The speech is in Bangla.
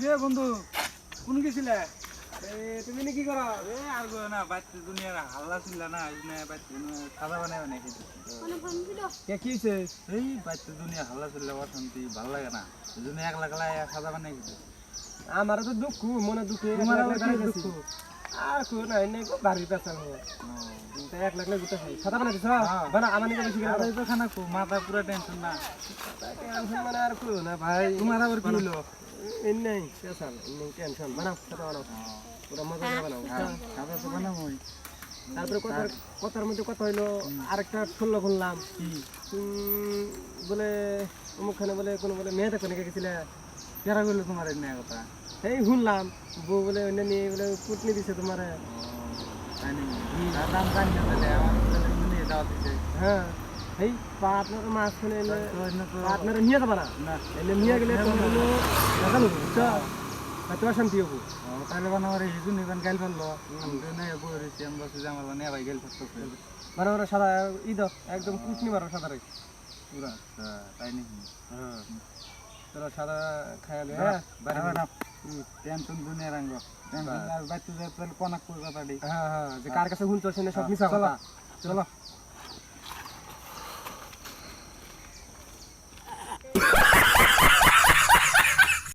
রে বন্ধু কোন গেছিলে? তুমি কি করো? আর গো না বাইতে দুনিয়ার হাল্লা ছিল না এই না বাইতে খাওয়া বানায় বানাই খেতেছি। কি হয়েছে? এই বাইতে দুনিয়া হাল্লা ছিল অশান্তি ভালো লাগে না এই জন্য একলা একলা খাওয়া বানাই খেতেছি। আমারও তো দুঃখ মনে দুঃখে তোমার একলা আবার একলা কি দাঁড়াই দুঃখ? গেছি। আর কো না এনে কো বাড়ি পেছাল তাই এক লাখ গুতাছি সাদা বানাই দিছ হ্যাঁ। বানা আমার নিকে বেশি আর করে এই তো খানা কো মাথা পুরো টেনশন না। টেনশন মানে আর কো না ভাই তোমার আবার কি হলো? এন্নেই পেছাল এন্নেই টেনশন বানাও সাদা বানাও পুরো মজা করে বানাও খাবার তো বানাবোই। তারপরে কথার মধ্যে কথা হইলো আরেকটা শুনলো শুনলাম কি বলে অমুকখানে বলে কোনো বলে মেয়ে দেখো নাকি গেছিলে কেরা কইলো তোমার এই নিয়ে কথা? এই শুনলাম বউ বলে অন্য নিয়ে বলে কুটনি দিছে তোমার তাই নাকি? তার দাম জানি না তাহলে আমার ছেলে নিয়ে যাওয়া দিছে। হ্যাঁ এই পার্টনার মাঝখানে এলে তো এনে তো পার্টনার নিয়ে যাবা না না এলে নিয়ে গেলে তোমার হলো দেখালো বুঝছো তোমার শান্তি হবো তাহলে বানাবার হিজু নিবেন গাইল ফেললো আমি তো নাই বই রয়েছি আমি বলছি যে আমার নিয়ে ভাই গাইল ফেলতেছে মানে ওরা সাদা ঈদ একদম কুটনি মারো সাদা রে পুরা আচ্ছা তাই নাকি? হ্যাঁ তোরা সাদা খায়ালে হ্যাঁ হ্যাঁ বাড়ি টেনশন দুনিয়া রাঙ্গ টেনশন আর বাইতে যায় তাহলে কোনা কই কথা দি হ্যাঁ যে কার কাছে শুনছো সে সব মিছা চলো কথা চলো